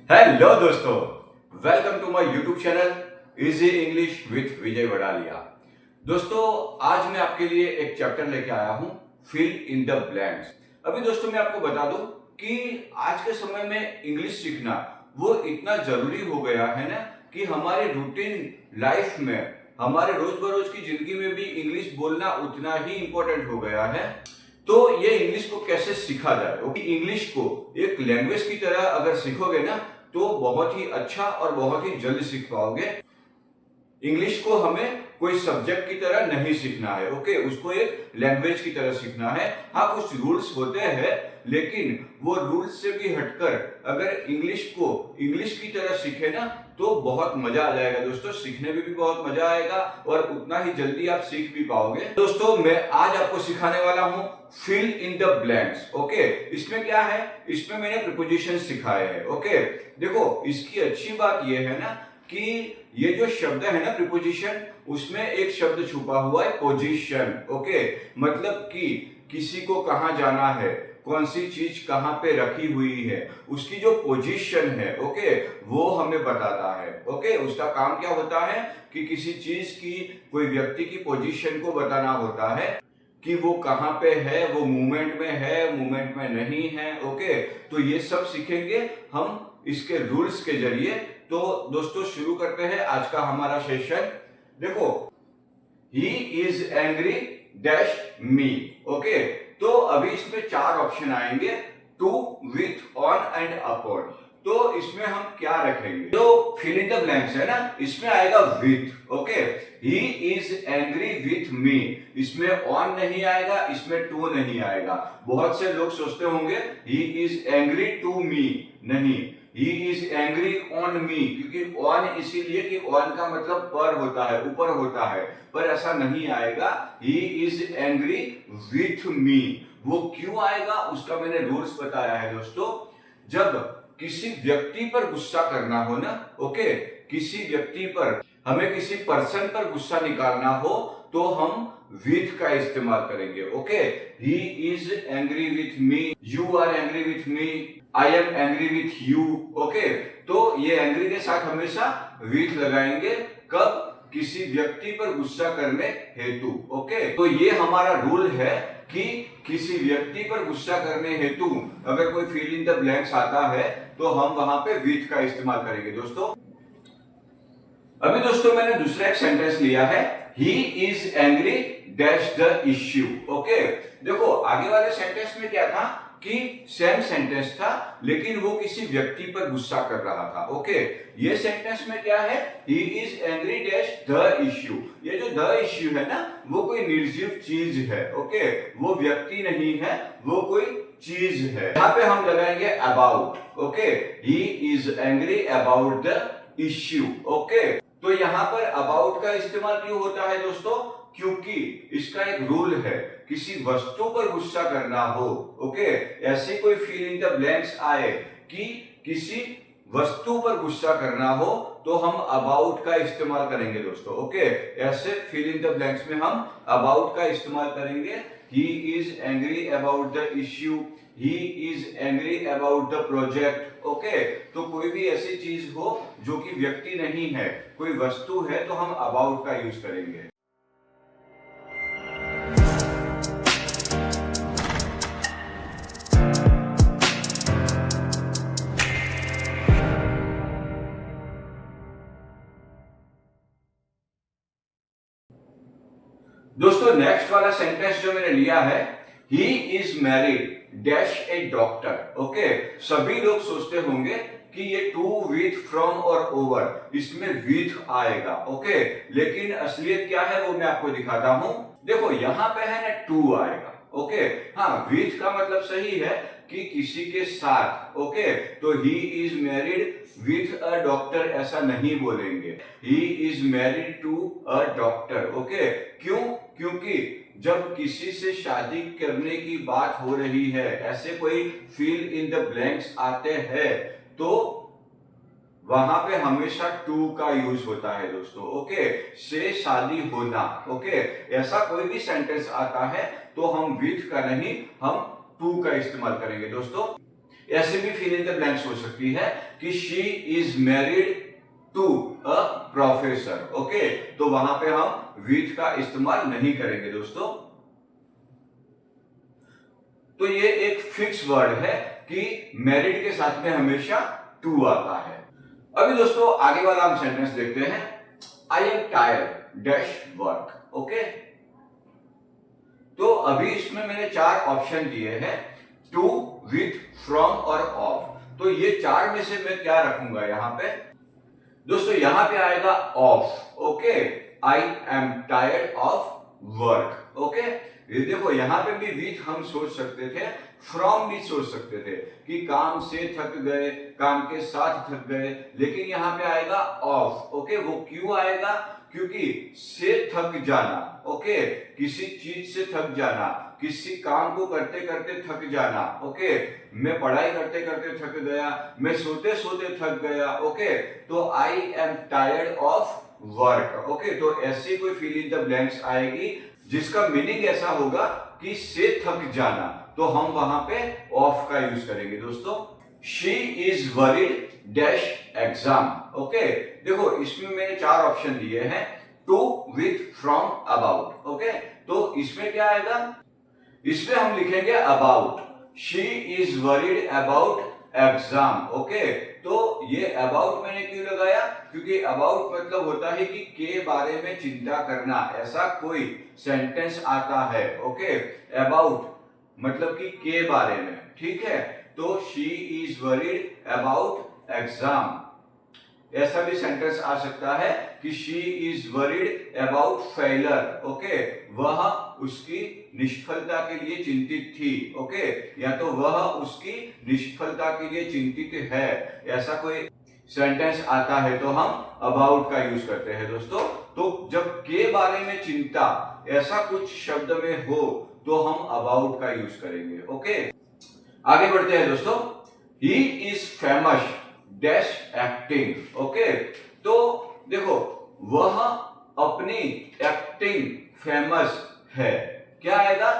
Hello दोस्तों, welcome to my YouTube channel easy English with Vijay Vadaliya. दोस्तों, आज मैं आपके लिए एक चैप्टर लेके आया हूं, फिल इन द ब्लैंक्स। अभी दोस्तों मैं आपको बता दूं कि आज के समय में इंग्लिश सीखना वो इतना जरूरी हो गया है ना कि हमारे रूटीन लाइफ में, हमारे रोज बरोज की जिंदगी में भी इंग्लिश बोलना उतना ही इंपॉर्टेंट हो गया है। तो ये इंग्लिश को कैसे सीखा जाए? इंग्लिश को एक लैंग्वेज की तरह अगर सीखोगे ना तो बहुत ही अच्छा और बहुत ही जल्द सीख पाओगे। इंग्लिश को हमें कोई सब्जेक्ट की तरह नहीं सीखना है, ओके, उसको एक लैंग्वेज की तरह सीखना है। हाँ, कुछ रूल्स होते हैं, लेकिन वो रूल्स से भी हटकर अगर इंग्लिश को इंग्लिश की तरह सीखे ना तो बहुत मजा आ जाएगा दोस्तों। सीखने में भी बहुत मजा आएगा और उतना ही जल्दी आप सीख भी पाओगे। दोस्तों, मैं आज आपको सिखाने वाला हूं fill in the blanks. Okay, इसमें क्या है? इसमें मैंने प्रीपोजिशन सिखाए हैं। ओके, देखो, इसकी अच्छी बात यह है ना कि ये जो शब्द है ना प्रीपोजिशन, उसमें एक शब्द छुपा हुआ है, पोजीशन। ओके, मतलब कि किसी को कहां जाना है, कौन सी चीज कहां पे रखी हुई है, उसकी जो पोजीशन है, ओके, वो हमें बताता है। ओके, उसका काम क्या होता है कि किसी चीज की, कोई व्यक्ति की पोजीशन को बताना होता है कि वो कहां पे है, वो मूवमेंट में है, मूवमेंट में नहीं है। ओके, तो ये सब सीखेंगे हम इसके रूल्स के जरिए। तो दोस्तों, शुरू करते हैं आज का हमारा सेशन। देखो, he is angry dash me. Okay, तो अभी इसमें चार ऑप्शन आएंगे, to, with, on and upon. तो इसमें हम क्या रखेंगे? जो फिल इन द ब्लैंक्स है ना, इसमें आएगा with. Okay, he is angry with मी, इसमें ऑन नहीं आएगा, इसमें टू नहीं आएगा। बहुत से लोग सोचते होंगे he is angry to me, नहीं, he is angry on me, क्योंकि ऑन इसीलिए कि ऑन का मतलब पर होता है, ऊपर होता है, पर ऐसा नहीं आएगा। ही इज एंग्री विथ मी, वो क्यों आएगा उसका मैंने रूल्स बताया है दोस्तों। जब किसी व्यक्ति पर गुस्सा करना हो ना, ओके, किसी व्यक्ति पर, हमें किसी पर्सन पर गुस्सा निकालना हो तो हम विथ का इस्तेमाल करेंगे। Okay, he is angry with me, you are angry with me, I am angry with you. Okay, तो ये एंग्री के साथ हमेशा विथ लगाएंगे, कब? किसी व्यक्ति पर गुस्सा करने हेतु। ओके, तो ये हमारा रूल है कि किसी व्यक्ति पर गुस्सा करने हेतु अगर कोई फिल इन द ब्लैंक्स आता है तो हम वहां पे विथ का इस्तेमाल करेंगे दोस्तों। अभी दोस्तों मैंने दूसरा एक सेंटेंस लिया है, ही is angry dash the issue. Okay, देखो, आगे वाले सेंटेंस में क्या था कि सेम सेंटेंस था, लेकिन वो किसी व्यक्ति पर गुस्सा कर रहा था। ओके, ये सेंटेंस में क्या है? ही is angry dash the issue. ये जो द इश्यू है ना, वो कोई निर्जीव चीज है। ओके, वो व्यक्ति नहीं है, वो कोई चीज है। यहाँ पे हम लगाएंगे about. Okay, he is angry about the issue. Okay, तो यहां पर अबाउट का इस्तेमाल क्यों होता है दोस्तों? क्योंकि इसका एक रूल है, किसी वस्तु पर गुस्सा करना हो, ओके, ऐसे कोई फिल इन द ब्लैंक्स आए कि किसी वस्तु पर गुस्सा करना हो तो हम अबाउट का इस्तेमाल करेंगे दोस्तों। ओके, ऐसे फिल इन द ब्लैंक्स में हम अबाउट का इस्तेमाल करेंगे। ही is angry about the issue, he is angry about the project. Okay, तो कोई भी ऐसी चीज हो जो कि व्यक्ति नहीं है, कोई वस्तु है, तो हम अबाउट का यूज करेंगे। दोस्तों, नेक्स्ट वाला सेंटेंस जो मैंने लिया है, ही is married dash A doctor. Okay, सभी लोग सोचते होंगे कि ये टू, विथ, फ्रॉम और ओवर, इसमें विथ आएगा। ओके, लेकिन असलियत क्या है वो मैं आपको दिखाता हूं। देखो, यहां पे है ना टू आएगा। ओके, हाँ, विथ का मतलब सही है कि किसी के साथ। ओके, तो he is married with a doctor ऐसा नहीं बोलेंगे, he is married to a doctor. Okay, क्यों? क्योंकि जब किसी से शादी करने की बात हो रही है, ऐसे कोई फिल इन द ब्लैंक्स आते हैं, तो वहां पे हमेशा टू का यूज होता है दोस्तों। ओके, से शादी होना। ओके, ऐसा कोई भी सेंटेंस आता है तो हम विथ का नहीं, हम टू का इस्तेमाल करेंगे दोस्तों। ऐसे भी फिल इन द ब्लैंक्स हो सकती है कि she is married to a professor. Okay, तो वहां पे हम विथ का इस्तेमाल नहीं करेंगे दोस्तों। तो ये एक फिक्स वर्ड है कि मैरिड के साथ में हमेशा टू आता है। अभी दोस्तों आगे वाला हम सेंटेंस देखते हैं। आई am tired dash work. Okay, तो अभी इसमें मैंने 4 ऑप्शन दिए हैं, टू, विथ, फ्रॉम और ऑफ। तो ये 4 में से मैं क्या रखूंगा यहां पे दोस्तों? यहां पे आएगा of. Okay, I am tired of work. Okay, ये देखो यहां पे भी विथ हम सोच सकते थे, फ्रॉम भी सोच सकते थे कि काम से थक गए, काम के साथ थक गए, लेकिन यहां पे आएगा ऑफ। ओके, वो क्यों आएगा? क्योंकि से थक जाना, ओके, किसी चीज से थक जाना, किसी काम को करते करते थक जाना। ओके, मैं पढ़ाई करते करते थक गया, मैं सोते सोते थक गया। ओके, तो I am tired of work. Okay, तो ऐसी कोई फिल इन द ब्लैंक्स आएगी जिसका मीनिंग ऐसा होगा कि से थक जाना, तो हम वहां पे ऑफ का यूज करेंगे दोस्तों। She is worried dash exam. Okay, देखो इसमें मैंने 4 ऑप्शन दिए हैं, to, with, from, about. Okay, तो इसमें क्या आएगा? इसमें हम लिखेंगे about. She is worried about exam. Okay, तो ये अबाउट मैंने क्यों लगाया? क्योंकि अबाउट मतलब होता है कि के बारे में चिंता करना, ऐसा कोई सेंटेंस आता है। ओके, अबाउट मतलब कि के बारे में, ठीक है। तो she is worried about exam. ऐसा भी सेंटेंस आ सकता है कि she is worried about failure. Okay, वह उसकी निष्फलता के लिए चिंतित थी। ओके, या तो वह उसकी निष्फलता के लिए चिंतित है, ऐसा कोई सेंटेंस आता है तो हम अबाउट का यूज करते हैं दोस्तों। तो जब के बारे में चिंता ऐसा कुछ शब्द में हो तो हम अबाउट का यूज करेंगे। ओके, आगे बढ़ते हैं दोस्तों। He is famous dash acting. Okay, तो देखो वह अपनी एक्टिंग फेमस है, क्या आएगा?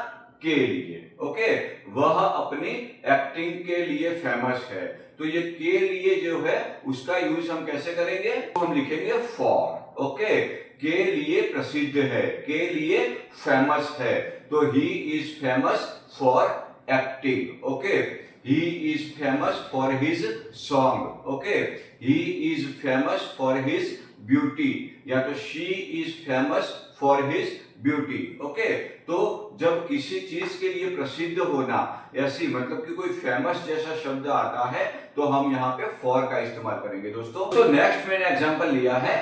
के लिए। ओके, वह अपनी एक्टिंग के लिए फेमस है, तो ये के लिए जो है उसका यूज हम कैसे करेंगे? तो हम लिखेंगे फॉर। ओके, के लिए प्रसिद्ध है, के लिए फेमस है, तो he is famous for acting. Okay, he is famous for his song. Okay, he is famous for his beauty, या तो she is famous for his beauty. Okay, तो जब किसी चीज के लिए प्रसिद्ध होना, ऐसी मतलब कि कोई फेमस जैसा शब्द आता है तो हम यहाँ पे for का इस्तेमाल करेंगे दोस्तों। तो नेक्स्ट मैंने एग्जांपल लिया है,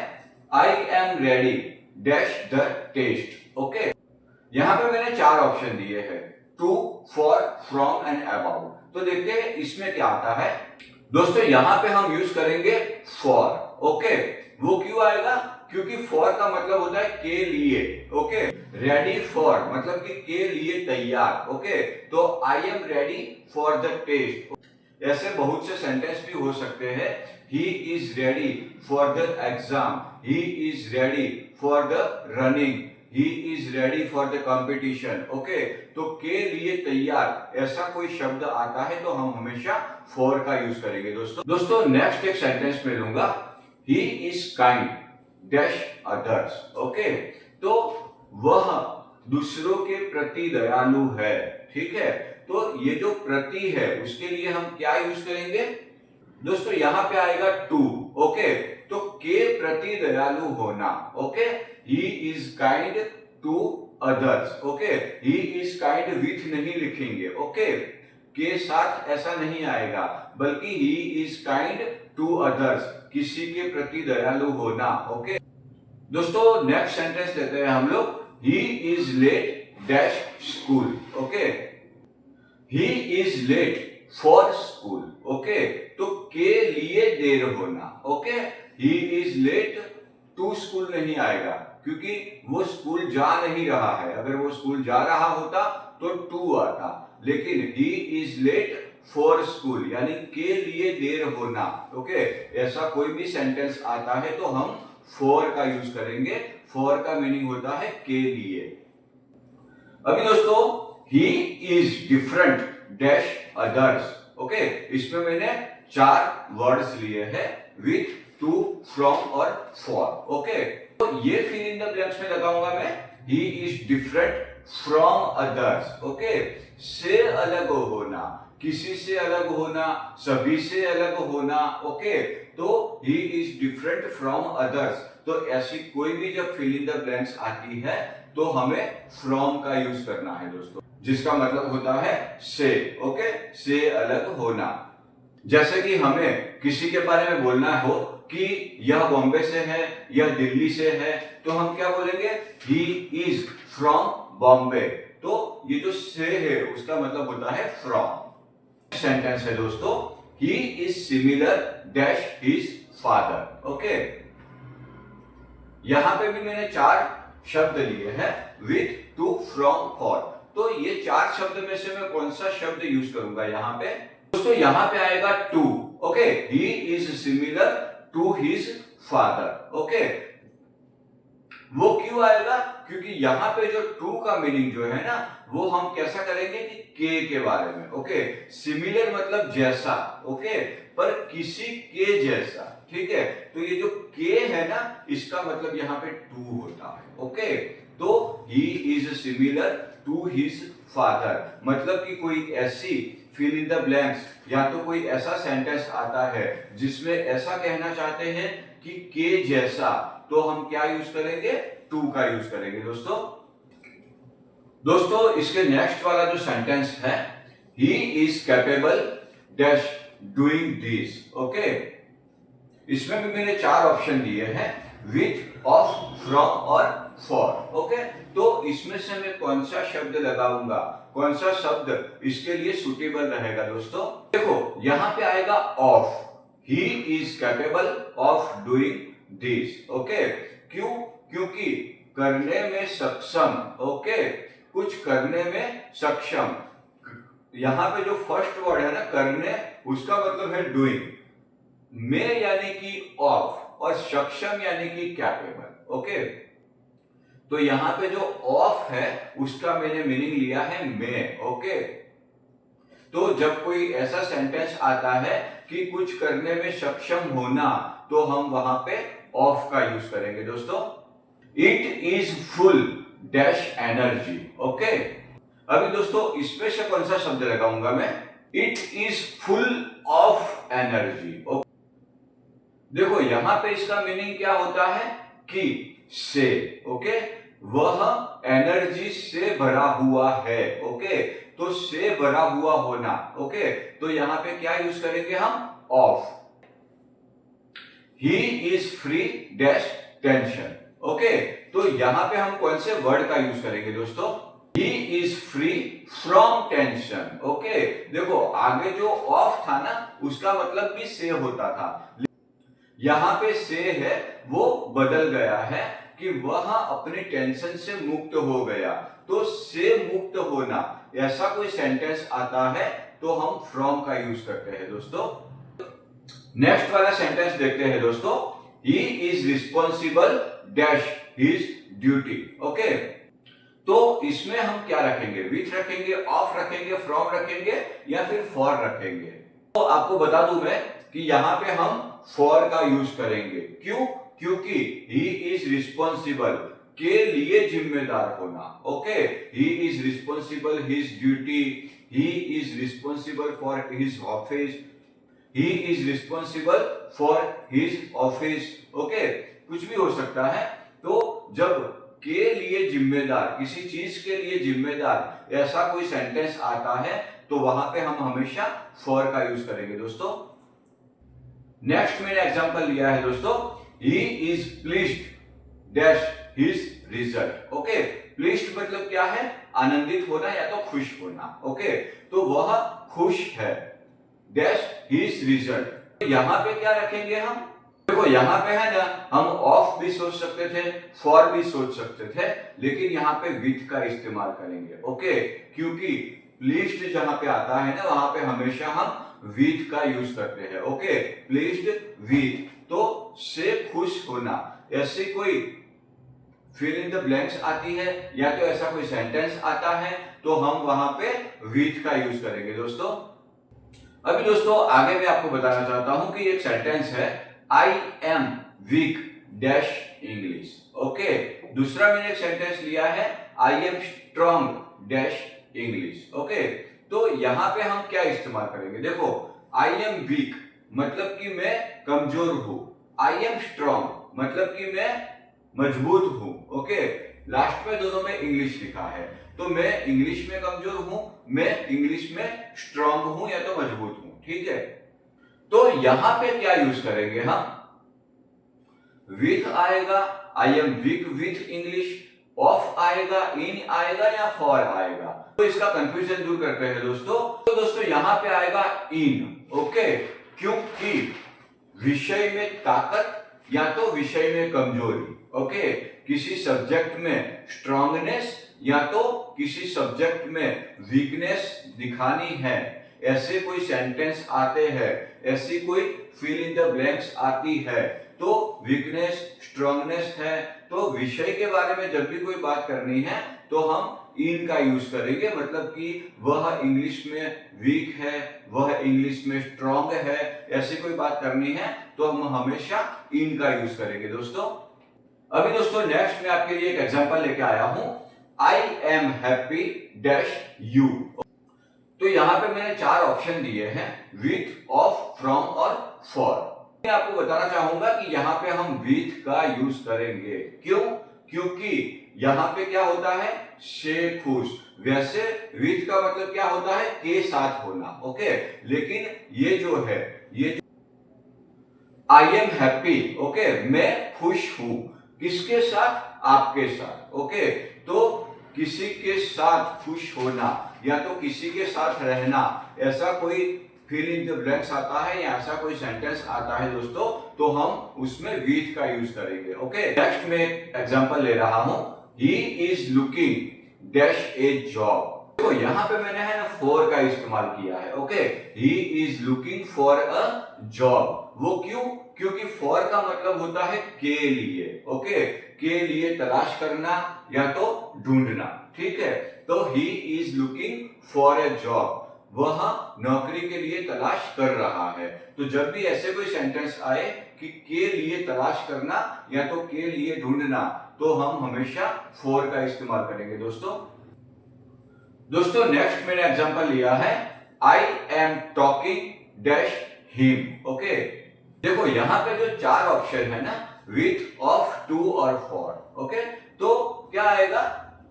I am ready dash the test. Okay, यहाँ पे मैंने 4 ऑप्शन दिए हैं, to, for, from and about. तो देखते हैं इसमें क्या आता है दोस्तों। यहां पे हम यूज करेंगे फॉर। ओके, वो क्यों आएगा? क्योंकि फॉर का मतलब होता है के लिए। ओके, रेडी फॉर मतलब कि के लिए तैयार। ओके, तो I am ready for the test. ऐसे बहुत से सेंटेंस भी हो सकते हैं, he is ready for the exam, he is ready for the running, he is ready for the competition. Okay, तो के लिए तैयार ऐसा कोई शब्द आता है तो हम हमेशा for का यूज करेंगे दोस्तों। नेक्स्ट एक सेंटेंस में लूंगा, he is kind dash others. Okay, तो वह दूसरों के प्रति दयालु है, ठीक है। तो ये जो प्रति है उसके लिए हम क्या यूज करेंगे दोस्तों? यहां पे आएगा टू। ओके, तो के प्रति दयालु होना। Okay, he is kind to others. Okay, he is kind with नहीं लिखेंगे। ओके, के साथ ऐसा नहीं आएगा, बल्कि he is kind to others, किसी के प्रति दयालु होना। ओके दोस्तों, नेक्स्ट सेंटेंस लेते हैं हम लोग, he is late dash school. Okay, he is late for school. Okay, तो के लिए देर होना। Okay, he is late to school नहीं आएगा क्योंकि वो स्कूल जा नहीं रहा है। अगर वो स्कूल जा रहा होता तो टू आता, लेकिन he is late for school यानी के लिए देर होना। ओके, ऐसा कोई भी सेंटेंस आता है तो हम for का यूज करेंगे। for का मीनिंग होता है के लिए। अभी दोस्तों, he is different dash others. Okay, इसमें मैंने 4 वर्ड्स लिए हैं विथ, टू, फ्रॉम और फॉर। ओके, तो ये फिल इन द ब्लैंक्स में लगाऊंगा मैं he is different from others. Okay, से अलग होना, किसी से अलग होना, सभी से अलग होना। ओके, तो he is different from others. तो ऐसी कोई भी जब फिल इन द ब्लैंक्स आती है तो हमें फ्रॉम का यूज करना है दोस्तों, जिसका मतलब होता है से। ओके, से अलग होना। जैसे कि हमें किसी के बारे में बोलना हो कि यह बॉम्बे से है, यह दिल्ली से है, तो हम क्या बोलेंगे, ही इज फ्रॉम बॉम्बे। तो ये जो से है उसका मतलब होता है फ्रॉम। सेंटेंस है दोस्तों, ही is similar dash his father. Okay, यहां पे भी मैंने 4 शब्द लिए हैं विथ, टू, फ्रॉम, फॉर। तो ये 4 शब्द में से मैं कौन सा शब्द यूज करूंगा यहां पे दोस्तों, यहां पे आएगा to. Okay, he is similar to his father. Okay, वो क्यों आएगा, क्योंकि यहां पे जो टू का मीनिंग जो है ना वो हम कैसा करेंगे कि के बारे में। ओके, सिमिलर मतलब जैसा। ओके, पर किसी के जैसा। ठीक है, तो ये जो के है ना इसका मतलब यहाँ पे टू होता है। ओके, तो he is similar to his father, मतलब कि कोई ऐसी फिल इन द ब्लैंक्स या तो कोई ऐसा सेंटेंस आता है जिसमें ऐसा कहना चाहते हैं कि के जैसा, तो हम क्या यूज करेंगे, टू का यूज करेंगे दोस्तों। दोस्तों इसके नेक्स्ट वाला जो सेंटेंस है, he is capable dash doing this. Okay, इसमें भी मैंने 4 ऑप्शन दिए हैं विथ, ऑफ, फ्रॉम और फॉर। ओके, तो इसमें से मैं कौन सा शब्द लगाऊंगा, कौन सा शब्द इसके लिए सुटेबल रहेगा दोस्तों। देखो यहां पे आएगा of, he is capable of doing this. Okay, क्यों, क्योंकि करने में सक्षम। ओके, कुछ करने में सक्षम। यहां पे जो फर्स्ट वर्ड है ना करने, उसका मतलब है डूइंग, में यानी कि ऑफ, और सक्षम यानी कि कैपेबल। ओके, तो यहां पे जो ऑफ है उसका मैंने मीनिंग लिया है में। ओके, तो जब कोई ऐसा सेंटेंस आता है कि कुछ करने में सक्षम होना, तो हम वहां पे ऑफ का यूज करेंगे दोस्तों। It is full dash energy. Okay, अभी दोस्तों इसमें से कौन सा शब्द लगाऊंगा मैं, it is full of energy. देखो यहां पे इसका मीनिंग क्या होता है कि से। ओके, वह एनर्जी से भरा हुआ है। ओके, तो से भरा हुआ होना। ओके, तो यहां पे क्या यूज करेंगे हम, of. He is free dash tension. Okay, तो यहां पे हम कौन से वर्ड का यूज करेंगे दोस्तों, he is free from tension. Okay, देखो आगे जो ऑफ था ना उसका मतलब भी से होता था, यहां पे से है वो बदल गया है कि वह अपने टेंशन से मुक्त हो गया। तो से मुक्त होना, ऐसा कोई सेंटेंस आता है तो हम फ्रॉम का यूज करते हैं दोस्तों। नेक्स्ट वाला सेंटेंस देखते हैं दोस्तों, he is responsible dash his duty. Okay, तो इसमें हम क्या रखेंगे, विथ रखेंगे, ऑफ रखेंगे, फ्रॉम रखेंगे या फिर फॉर रखेंगे। तो आपको बता दूं मैं कि यहां पे हम फॉर का यूज करेंगे। क्यों, क्योंकि ही इज रिस्पॉन्सिबल के लिए जिम्मेदार होना। Okay, he is responsible his duty, he is responsible for his office, he is responsible for his office. Okay, कुछ भी हो सकता है। तो जब के लिए जिम्मेदार, किसी चीज के लिए जिम्मेदार ऐसा कोई सेंटेंस आता है तो वहां पे हम हमेशा फॉर का यूज करेंगे दोस्तों। नेक्स्ट मैंने एग्जांपल लिया है दोस्तों, he is pleased dash his result. Okay, pleased मतलब क्या है, आनंदित होना या तो खुश होना। ओके, तो वह खुश है डैश हिज रिजल्ट। यहां पे क्या रखेंगे हम, देखो यहां पे है ना हम ऑफ भी सोच सकते थे, फॉर भी सोच सकते थे, लेकिन यहां पे विथ का इस्तेमाल करेंगे। ओके, क्योंकि प्लीज्ड जहां पे आता है ना वहां पे हमेशा हम विथ का यूज करते हैं। ओके, प्लीज्ड विथ, तो से खुश होना, ऐसी कोई फिल इन द ब्लैंक्स आती है या तो ऐसा कोई सेंटेंस आता है तो हम वहां पे विथ का यूज करेंगे दोस्तों। अभी दोस्तों आगे मैं आपको बताना चाहता हूं कि एक सेंटेंस है I am weak dash English. Okay, दूसरा मैंने एक सेंटेंस लिया है I am strong dash English. Okay, तो यहां पे हम क्या इस्तेमाल करेंगे, देखो आई एम वीक मतलब कि मैं कमजोर हूं, आई एम स्ट्रॉन्ग मतलब कि मैं मजबूत हूं। ओके, लास्ट में दोनों में इंग्लिश लिखा है, तो मैं इंग्लिश में कमजोर हूं, मैं इंग्लिश में स्ट्रांग हूं या तो मजबूत हूं। ठीक है, तो यहां पे क्या यूज करेंगे हम, विथ आएगा, I am weak with English, of आएगा, इन आएगा या फॉर आएगा। तो इसका कंफ्यूजन दूर करते हैं दोस्तों। तो दोस्तों यहां पे आएगा इन। ओके, क्योंकि विषय में ताकत या तो विषय में कमजोरी। ओके, किसी सब्जेक्ट में स्ट्रांगनेस या तो किसी सब्जेक्ट में वीकनेस दिखानी है, ऐसे कोई सेंटेंस आते हैं, ऐसी कोई फिल इन द ब्लैंक्स आती है, तो वीकनेस स्ट्रांगनेस है, तो विषय के बारे में जब भी कोई बात करनी है तो हम इन का यूज करेंगे, मतलब कि वह इंग्लिश में वीक है, वह इंग्लिश में स्ट्रांग है, ऐसी कोई बात करनी है तो हम हमेशा इन का यूज करेंगे दोस्तों। अभी दोस्तों नेक्स्ट मैं आपके लिए एक एग्जांपल लेके आया हूं, I am happy dash you. तो यहां पे मैंने 4 ऑप्शन दिए हैं, विथ, ऑफ, फ्रॉम और फॉर। मैं आपको बताना चाहूंगा कि यहाँ पे हम विथ का यूज करेंगे। क्यों? क्योंकि यहाँ पे क्या होता है, से खुश। वैसे विथ का मतलब क्या होता है, के साथ होना। ओके, लेकिन ये जो है, ये आई एम हैप्पी, ओके, मैं खुश हूं, किसके साथ, आपके साथ। ओके, तो किसी के साथ खुश होना या तो किसी के साथ रहना, ऐसा कोई फिल इन द ब्लैंक्स आता है या ऐसा कोई सेंटेंस आता है दोस्तों, तो हम उसमें विथ का यूज करेंगे। ओके, नेक्स्ट में एग्जांपल ले रहा हूं, he is looking dash A job. तो यहां पे मैंने है ना फॉर का इस्तेमाल किया है। Okay, he is looking for a job. वो क्यों? क्योंकि फॉर का मतलब होता है के लिए। ओके, के लिए तलाश करना या तो ढूंढना। ठीक है, तो he is looking for a job, वह नौकरी के लिए तलाश कर रहा है। तो जब भी ऐसे कोई सेंटेंस आए कि के लिए तलाश करना या तो के लिए ढूंढना, तो हम हमेशा फॉर का इस्तेमाल करेंगे दोस्तों नेक्स्ट मैंने एग्जांपल लिया है, I am talking dash him. Okay, देखो यहां पे जो 4 ऑप्शन है ना, विथ, ऑफ, टू और फॉर। ओके, तो क्या आएगा,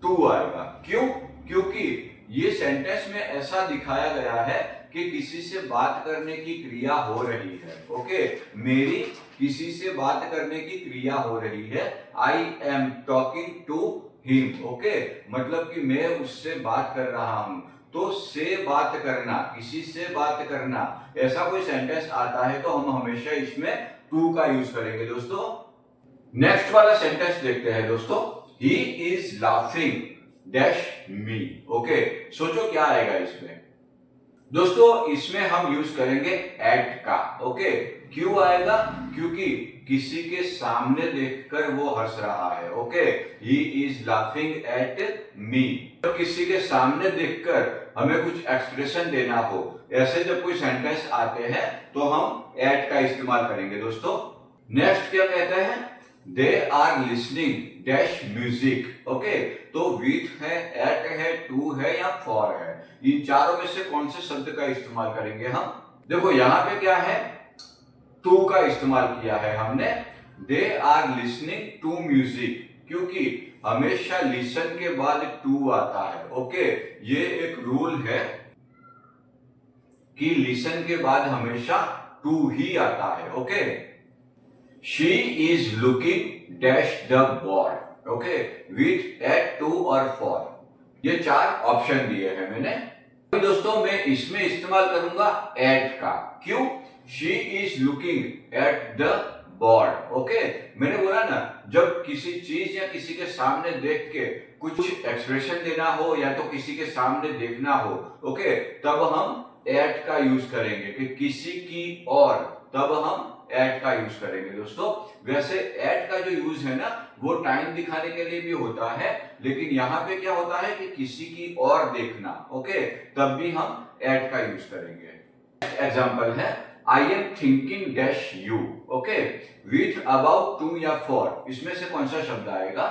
टू आएगा। क्यों? क्योंकि ये सेंटेंस में ऐसा दिखाया गया है कि किसी से बात करने की क्रिया हो रही है। ओके, मेरी किसी से बात करने की क्रिया हो रही है, I am talking to him. Okay, मतलब कि मैं उससे बात कर रहा हूं। तो से बात करना, किसी से बात करना, ऐसा कोई सेंटेंस आता है तो हम हमेशा इसमें टू का यूज करेंगे दोस्तों। नेक्स्ट वाला सेंटेंस देखते हैं दोस्तों, he is laughing dash me. Okay, सोचो क्या आएगा इसमें दोस्तों, इसमें हम यूज करेंगे एट का। ओके, क्यों आएगा? क्योंकि किसी के सामने देखकर वो हंस रहा है। Okay, he is laughing at me. तो किसी के सामने देखकर हमें कुछ एक्सप्रेशन देना हो, ऐसे जब कोई सेंटेंस आते हैं तो हम एट का इस्तेमाल करेंगे दोस्तों। नेक्स्ट क्या कहते हैं, they are listening dash music. Okay, तो विथ है, एट है, टू है या फॉर है, इन चारों में से कौन से शब्द का इस्तेमाल करेंगे हम? देखो यहां पे क्या है, टू का इस्तेमाल किया है हमने, they are listening to music, क्योंकि हमेशा लिसन के बाद टू आता है। ओके, ये एक रूल है कि लिसन के बाद हमेशा टू ही आता है। Okay, she is looking dash the ball. Okay, with, at, to और फॉर, ये 4 ऑप्शन दिए हैं मैंने। अभी दोस्तों मैं इसमें इस्तेमाल करूंगा एट का। क्यों? She is looking at the board. Okay, मैंने बोला ना, जब किसी चीज या किसी के सामने देख के कुछ एक्सप्रेशन देना हो या तो किसी के सामने देखना हो, ओके, तब हम एट का यूज करेंगे कि किसी की और, तब हम एट का यूज करेंगे दोस्तों। वैसे एट का जो यूज है ना, वो टाइम दिखाने के लिए भी होता है, लेकिन यहाँ पे क्या होता है कि किसी की और देखना। ओके, तब भी हम एट का यूज करेंगे। एग्जाम्पल है I am thinking dash you, okay, with, about, to या फॉर, इसमें से कौन सा शब्द आएगा?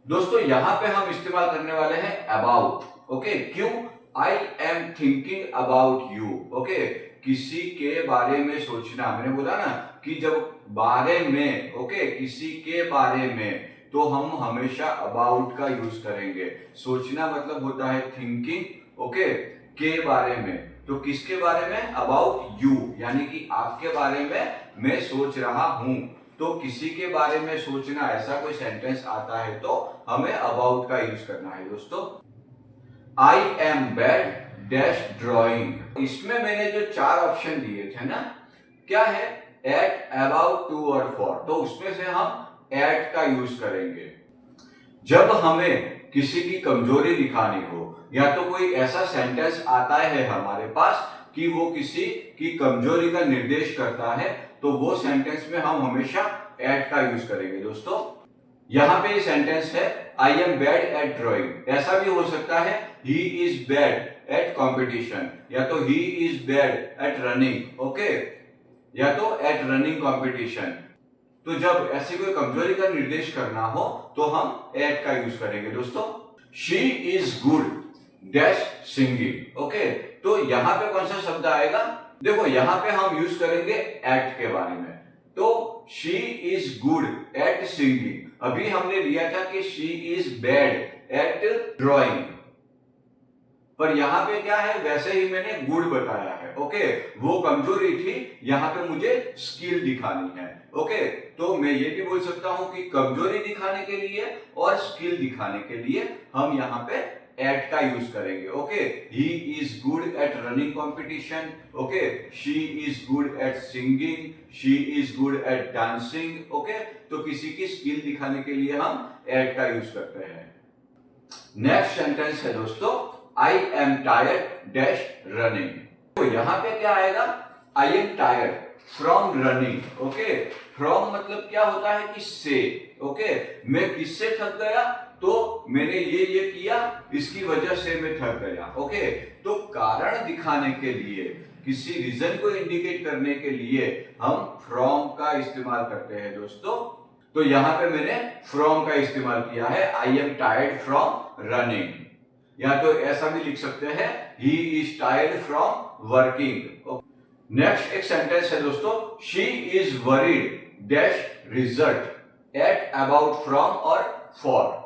दोस्तों यहाँ पे हम इस्तेमाल करने वाले हैं अबाउट, ओके। क्यों? आई am thinking about you, okay, किसी के बारे में सोचना। मैंने बोला ना कि जब बारे में, ओके, किसी के बारे में, तो हम हमेशा अबाउट का यूज करेंगे। सोचना मतलब होता है थिंकिंग, ओके, के बारे में। तो किसके बारे में? अबाउट यू, यानी कि आपके बारे में मैं सोच रहा हूं। तो किसी के बारे में सोचना, ऐसा कोई सेंटेंस आता है तो हमें अबाउट का यूज करना है दोस्तों। I am bad dash drawing, इसमें मैंने जो 4 ऑप्शन दिए थे ना, क्या है? एट, अबाउट, टू और फॉर। तो उसमें से हम एट का यूज करेंगे जब हमें किसी की कमजोरी दिखानी हो, या तो कोई ऐसा सेंटेंस आता है हमारे पास कि वो किसी की कमजोरी का निर्देश करता है, तो वो सेंटेंस में हम हमेशा एट का यूज करेंगे दोस्तों। यहां पे सेंटेंस है I M bad at drawing. ऐसा भी हो सकता है he is bad at competition, या तो he is bad at running, okay, या तो एट रनिंग कॉम्पिटिशन। तो जब ऐसी कोई कमजोरी का निर्देश करना हो तो हम एट का यूज करेंगे दोस्तों। She is good dash singing, okay, तो यहां पे कौन सा शब्द आएगा? देखो यहां पे हम यूज करेंगे एट के बारे में। तो she is good at singing. अभी हमने लिया था कि she is bad at drawing, पर यहां पे क्या है? वैसे ही मैंने गुड बताया है, ओके, वो कमजोरी थी, यहां पे मुझे स्किल दिखानी है, ओके। तो मैं ये भी बोल सकता हूं कि कमजोरी दिखाने के लिए और स्किल दिखाने के लिए हम यहाँ पे एट का यूज करेंगे, okay. He is good at running competition, okay, she is good at singing, she is good at dancing, okay. तो किसी की स्किल दिखाने के लिए हम एट का यूज करते हैं। नेक्स्ट सेंटेंस है दोस्तों आई एम टायर्ड डैश रनिंग। तो यहां पे क्या आएगा? आई am tired from running, okay. From मतलब क्या होता है कि से, ओके, मैं किससे थक गया? तो मैंने ये किया, इसकी वजह से मैं थक गया, ओके। तो कारण दिखाने के लिए, किसी रीजन को इंडिकेट करने के लिए हम फ्रॉम का इस्तेमाल करते हैं दोस्तों। तो यहां पे मैंने फ्रॉम का इस्तेमाल किया है, I am tired from running. या तो ऐसा भी लिख सकते हैं he is tired from working. Next एक सेंटेंस है दोस्तों she is worried dash result at, about, from और फॉर।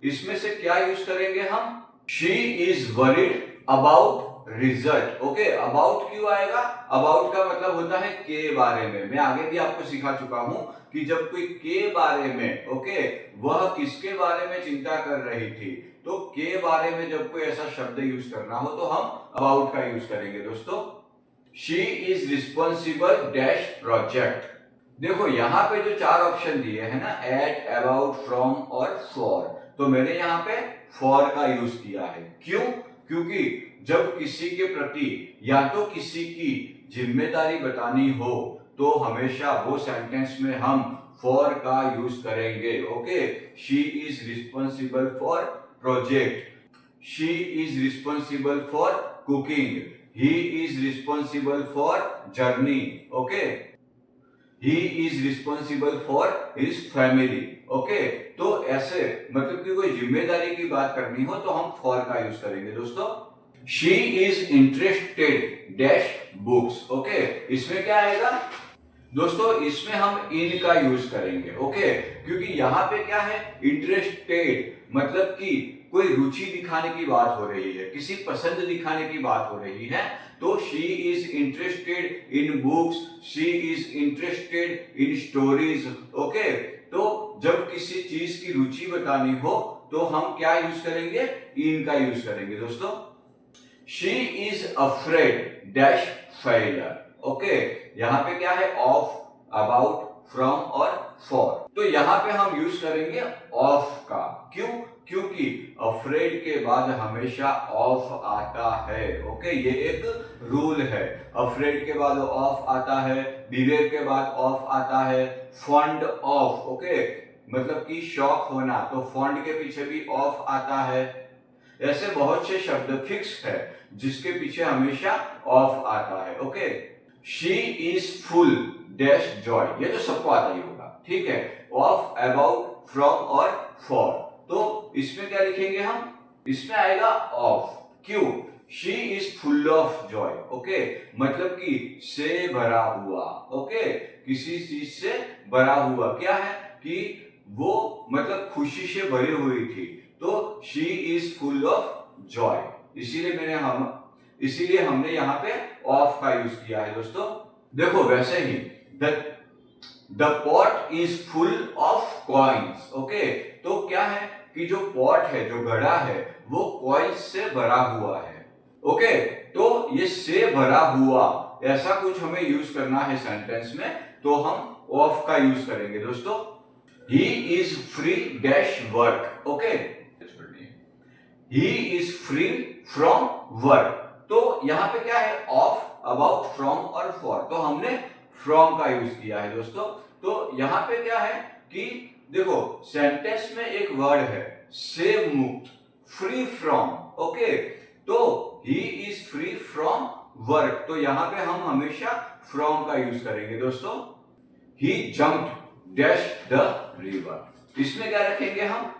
इसमें से क्या यूज करेंगे हम? She is worried about result, okay. About क्यों आएगा? अबाउट का मतलब होता है के बारे में। मैं आगे भी आपको सिखा चुका हूं कि जब कोई के बारे में, ओके, वह किसके बारे में चिंता कर रही थी, तो के बारे में जब कोई ऐसा शब्द यूज करना हो तो हम अबाउट का यूज करेंगे दोस्तों। She is responsible dash project. देखो यहां पे जो 4 ऑप्शन दिए हैं ना, एट, अबाउट, फ्रॉम और फॉर, तो मैंने यहां पे फॉर का यूज किया है। क्यों? क्योंकि जब किसी के प्रति या तो किसी की जिम्मेदारी बतानी हो तो हमेशा वो सेंटेंस में हम फॉर का यूज करेंगे, okay. She is responsible for project, she is responsible for cooking, he is responsible for journey, okay, he is responsible for his family, okay. तो ऐसे मतलब कि कोई जिम्मेदारी की बात करनी हो तो हम फॉर का यूज करेंगे दोस्तों। She is interested dash books, okay. इसमें क्या आएगा दोस्तों? इसमें हम इन का यूज करेंगे, ओके, क्योंकि यहां पे क्या है? इंटरेस्टेड मतलब कि कोई रुचि दिखाने की बात हो रही है, किसी पसंद दिखाने की बात हो रही है। तो she is interested in books, she is interested in stories, okay. तो जब किसी चीज की रुचि बतानी हो तो हम क्या यूज करेंगे? इन का यूज करेंगे दोस्तों। She is afraid dash failure, okay. यहां पे क्या है? ऑफ, अबाउट, फ्रॉम और फॉर। तो यहां पे हम यूज करेंगे ऑफ का। क्यों? क्योंकि अफ्रेड के बाद हमेशा ऑफ आता है, ओके, ये एक रूल है। अफ्रेड के बाद ऑफ आता है, बिवेयर के बाद ऑफ आता है, फॉन्ड ऑफ, ओके, मतलब कि शॉक होना, तो फॉन्ड के पीछे भी ऑफ आता है। ऐसे बहुत से शब्द फिक्स है जिसके पीछे हमेशा ऑफ आता है। Okay, she is full dash Joy, ये तो सबको आता ही होगा, ठीक है। ऑफ, अबाउट, फ्रॉम और फॉर, तो इसमें क्या लिखेंगे हम, इसमें आएगा ऑफ। क्यों, she is full of Joy. Okay, मतलब कि से भरा हुआ। ओके, किसी चीज से भरा हुआ, क्या है कि वो मतलब खुशी से भरी हुई थी, तो she is full of Joy. इसीलिए हमने यहाँ पे ऑफ का यूज किया है दोस्तों। देखो वैसे ही the pot is full of coins. Okay, तो क्या है कि जो पॉट है, जो घड़ा है, वो कॉइन्स से भरा हुआ है। ओके, तो ये से भरा हुआ ऐसा कुछ हमें यूज करना है सेंटेंस में, तो हम ऑफ का यूज करेंगे दोस्तों। He is free dash work. Okay, he is free from work, तो यहां पे क्या है, ऑफ, अबाउट, फ्रॉम और फॉर, तो हमने फ्रॉम का यूज किया है दोस्तों। तो यहां पे क्या है कि देखो सेंटेंस में एक वर्ड है से मुक्त, फ्री फ्रॉम। ओके, तो he is free from work, तो यहां पे हम हमेशा फ्रॉम का यूज करेंगे दोस्तों। ही जंप्ड डैश द रिवर, इसमें क्या रखेंगे हम,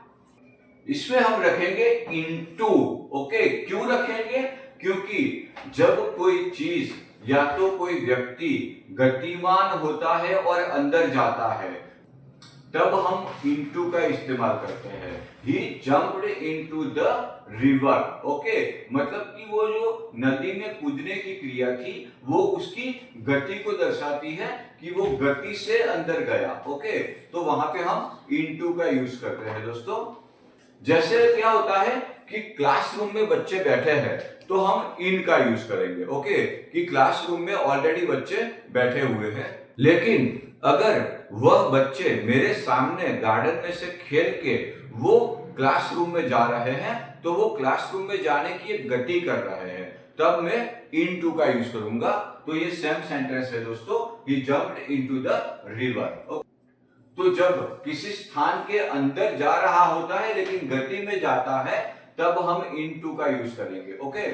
इसमें हम रखेंगे इनटू। ओके, क्यों रखेंगे, क्योंकि जब कोई चीज या तो कोई व्यक्ति गतिमान होता है और अंदर जाता है, तब हम इनटू का इस्तेमाल करते हैं। He jumped into the river. Okay, मतलब कि वो जो नदी में कूदने की क्रिया थी, वो उसकी गति को दर्शाती है कि वो गति से अंदर गया। ओके, तो वहां पे हम इनटू का यूज करते हैं दोस्तों। जैसे क्या होता है कि क्लासरूम में बच्चे बैठे हैं, तो हम इन का यूज करेंगे। ओके, कि क्लासरूम में ऑलरेडी बच्चे बैठे हुए हैं, लेकिन अगर वह बच्चे मेरे सामने गार्डन में से खेल के वो क्लासरूम में जा रहे हैं, तो वो क्लासरूम में जाने की एक गति कर रहे हैं, तब मैं इनटू का यूज करूंगा। तो ये सेम सेंटेंस है दोस्तों, ही जंप्ड इनटू द रिवर। तो जब किसी स्थान के अंदर जा रहा होता है लेकिन गति में जाता है, तब हम इनटू का यूज करेंगे। Okay,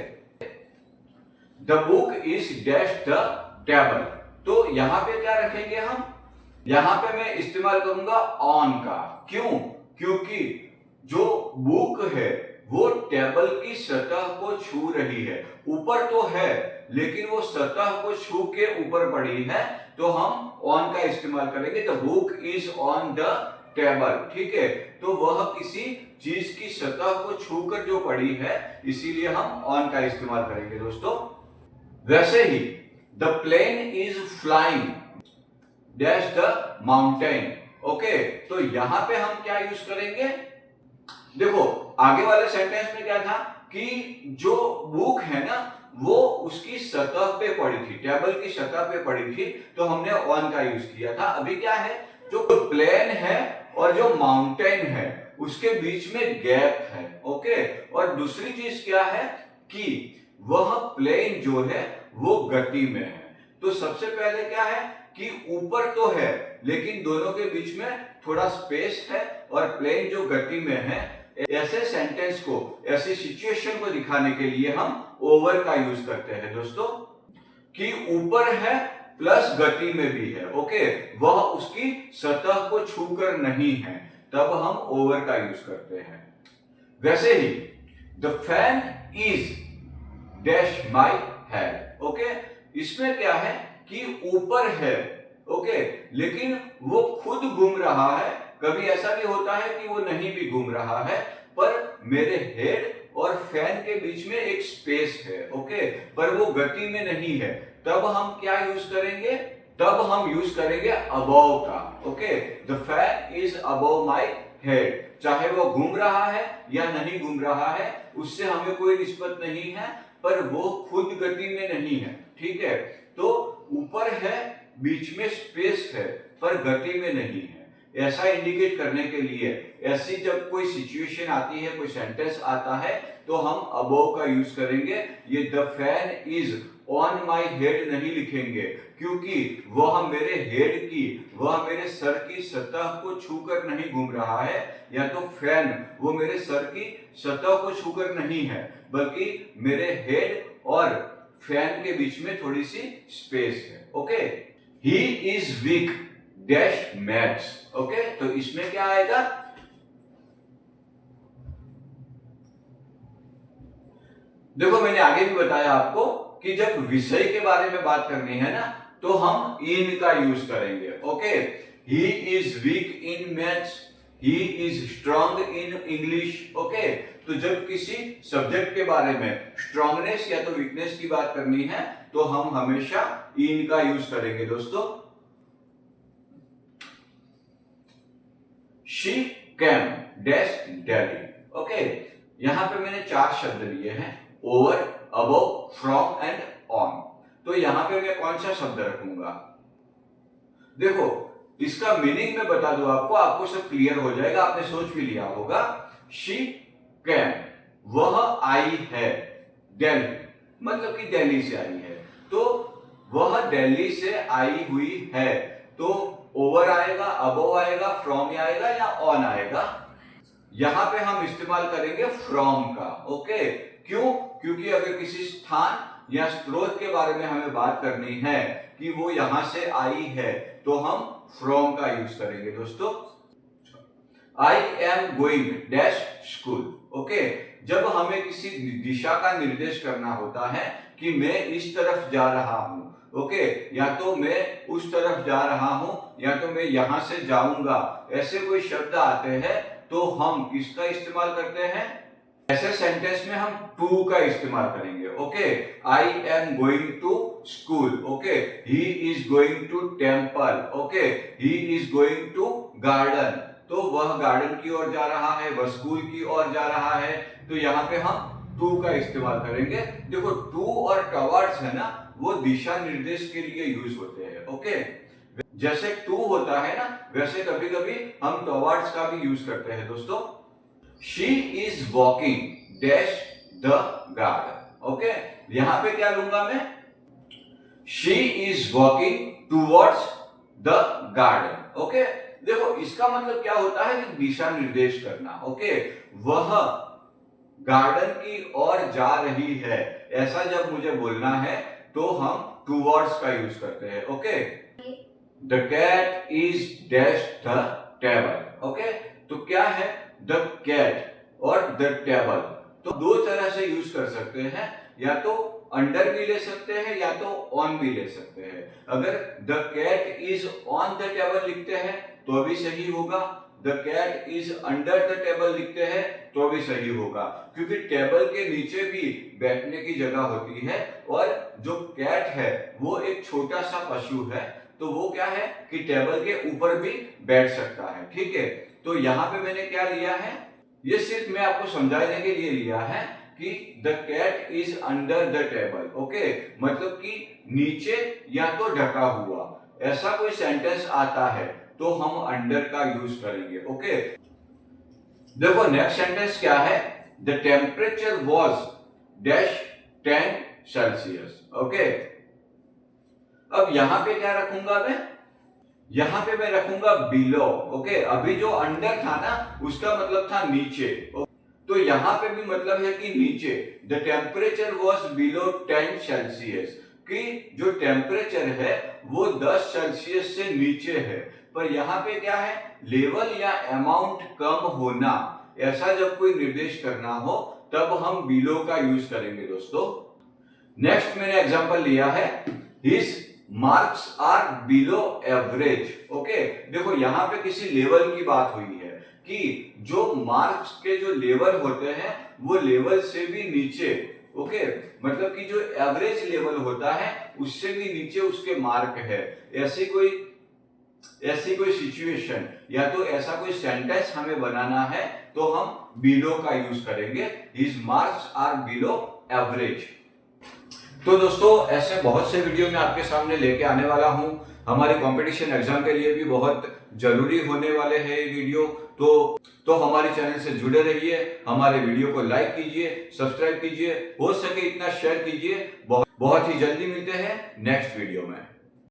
the book is dash the table, तो यहां पे क्या रखेंगे हम, यहां पे मैं इस्तेमाल करूंगा ऑन का। क्यों, क्योंकि जो बुक है वो टेबल की सतह को छू रही है, ऊपर तो है लेकिन वो सतह को छू के ऊपर पड़ी है, तो हम ऑन का इस्तेमाल करेंगे। The book is on the table, ठीक है, तो वह किसी चीज की सतह को छूकर जो पड़ी है, इसीलिए हम ऑन का इस्तेमाल करेंगे दोस्तों। वैसे ही the plane is flying dash the mountain. Okay, तो यहां पे हम क्या यूज करेंगे, देखो आगे वाले सेंटेंस में क्या था कि जो बुक है ना वो उसकी सतह पे पड़ी थी, टेबल की सतह पे पड़ी थी, तो हमने ऑन का यूज किया था। अभी क्या है, जो प्लेन है और जो माउंटेन है उसके बीच में गैप है। ओके, और दूसरी चीज क्या है कि वह प्लेन जो है वो गति में है। तो सबसे पहले क्या है कि ऊपर तो है लेकिन दोनों के बीच में थोड़ा स्पेस है, और प्लेन जो गति में है, ऐसे सेंटेंस को, ऐसी सिचुएशन को दिखाने के लिए हम ओवर का यूज करते हैं दोस्तों, कि ऊपर है प्लस गति में भी है। ओके, वह उसकी सतह को छूकर नहीं है, तब हम ओवर का यूज करते हैं। वैसे ही the fan is dash my head. Okay, इसमें क्या है कि ऊपर है, ओके, लेकिन वो खुद घूम रहा है। कभी ऐसा भी होता है कि वो नहीं भी घूम रहा है, पर मेरे हेड और फैन के बीच में एक स्पेस है। ओके, पर वो गति में नहीं है, तब हम क्या यूज करेंगे, तब हम यूज करेंगे अबव का। Okay, the fan is above my head, चाहे वो घूम रहा है या नहीं घूम रहा है उससे हमें कोई निस्बत नहीं है, पर वो खुद गति में नहीं है, ठीक है। तो ऊपर है, बीच में स्पेस है, पर गति में नहीं है, ऐसा इंडिकेट करने के लिए ऐसी जब कोई सिचुएशन आती है, कोई सेंटेंस आता है, तो हम अबव का यूज करेंगे। ये the fan is on my head नहीं लिखेंगे, क्योंकि वह मेरे हेड की, वह मेरे सर की सतह को छूकर नहीं घूम रहा है, या तो फैन वो मेरे सर की सतह को छूकर नहीं है, बल्कि मेरे हेड और फैन के बीच में थोड़ी सी स्पेस है। Okay, he is weak dash maths. Okay, तो इसमें क्या आएगा, देखो मैंने आगे भी बताया आपको कि जब विषय के बारे में बात करनी है ना, तो हम इन का यूज करेंगे। Okay, he is weak in maths, he is strong in English. Okay, तो जब किसी सब्जेक्ट के बारे में स्ट्रांगनेस या तो वीकनेस की बात करनी है, तो हम हमेशा इन का यूज करेंगे दोस्तों। She came dash Delhi. Okay, यहां पे मैंने 4 शब्द लिए हैं, over, above, from and on. तो यहां पे मैं कौन सा शब्द रखूंगा, देखो इसका मीनिंग मैं बता दूं आपको, आपको सब क्लियर हो जाएगा, आपने सोच भी लिया होगा। शी कैम, वह आई है, दिल्ली मतलब कि दिल्ली से आई है, तो वह दिल्ली से आई हुई है, तो ओवर आएगा, अबव आएगा, फ्रॉम आएगा या ऑन आएगा। यहां पे हम इस्तेमाल करेंगे फ्रॉम का। ओके, क्यों, क्योंकि अगर किसी स्थान या स्रोत के बारे में हमें बात करनी है कि वो यहां से आई है, तो हम फ्रॉम का यूज करेंगे दोस्तों। आई am going dash school. Okay, जब हमें किसी दिशा का निर्देश करना होता है कि मैं इस तरफ जा रहा हूं, ओके, या तो मैं उस तरफ जा रहा हूं, या तो मैं यहां से जाऊंगा, ऐसे कोई शब्द आते हैं, तो हम किसका इस्तेमाल करते हैं, ऐसे सेंटेंस में हम टू का इस्तेमाल करेंगे। Okay, I am going to school. Okay, he is going to temple. Okay, he is going to garden, तो वह गार्डन की ओर जा रहा है, वह स्कूल की ओर जा रहा है, तो यहाँ पे हम टू का इस्तेमाल करेंगे। देखो टू और टवर्ड्स है ना, वो दिशा निर्देश के लिए यूज होते हैं। ओके, जैसे टू होता है ना, वैसे कभी कभी हम टवर्ड्स का भी यूज करते हैं दोस्तों। She is walking dash the garden. Okay, यहां पे क्या लूंगा मैं, she is walking towards the garden. Okay, देखो इसका मतलब क्या होता है कि दिशा निर्देश करना। ओके, वह गार्डन की ओर जा रही है, ऐसा जब मुझे बोलना है तो हम टूवर्ड्स का यूज करते हैं। Okay, the cat is dash the table. Okay, तो क्या है, द कैट और द टेबल, तो दो तरह से यूज कर सकते हैं, या तो अंडर भी ले सकते हैं या तो ऑन भी ले सकते हैं। अगर the cat is on the table लिखते हैं तो भी सही होगा, the cat is under the table लिखते हैं तो भी सही होगा, क्योंकि टेबल के नीचे भी बैठने की जगह होती है, और जो कैट है वो एक छोटा सा पशु है, तो वो क्या है कि टेबल के ऊपर भी बैठ सकता है। ठीक है, तो यहां पे मैंने क्या लिया है, ये सिर्फ मैं आपको समझाने के लिए लिया है कि the cat is under the table. Okay, मतलब कि नीचे या तो ढका हुआ, ऐसा कोई सेंटेंस आता है तो हम अंडर का यूज करेंगे। ओके, देखो नेक्स्ट सेंटेंस क्या है, the temperature was dash 10 Celsius. Okay, अब यहां पे क्या रखूंगा मैं, यहां पे मैं रखूंगा बिलो। ओके, अभी जो अंडर था ना उसका मतलब था नीचे, तो यहां पे भी मतलब है कि नीचे। The temperature was below 10 Celsius, कि जो टेम्परेचर है वो 10 सेल्सियस से नीचे है, पर यहाँ पे क्या है, लेवल या अमाउंट कम होना, ऐसा जब कोई निर्देश करना हो तब हम बिलो का यूज करेंगे दोस्तों। नेक्स्ट मैंने एग्जांपल लिया है, his marks are below average. Okay, देखो यहां पे किसी लेवल की बात हुई है कि जो मार्क्स के जो लेवल होते हैं वो लेवल से भी नीचे। ओके, मतलब कि जो एवरेज लेवल होता है उससे भी नीचे उसके मार्क है, ऐसी कोई सिचुएशन या तो ऐसा कोई सेंटेंस हमें बनाना है तो हम बिलो का यूज करेंगे, his marks are below average. तो दोस्तों ऐसे बहुत से वीडियो मैं आपके सामने लेके आने वाला हूं, हमारे कंपटीशन एग्जाम के लिए भी बहुत जरूरी होने वाले हैं ये वीडियो, तो हमारे चैनल से जुड़े रहिए, हमारे वीडियो को लाइक कीजिए, सब्सक्राइब कीजिए, हो सके इतना शेयर कीजिए। बहुत ही जल्दी मिलते हैं नेक्स्ट वीडियो में।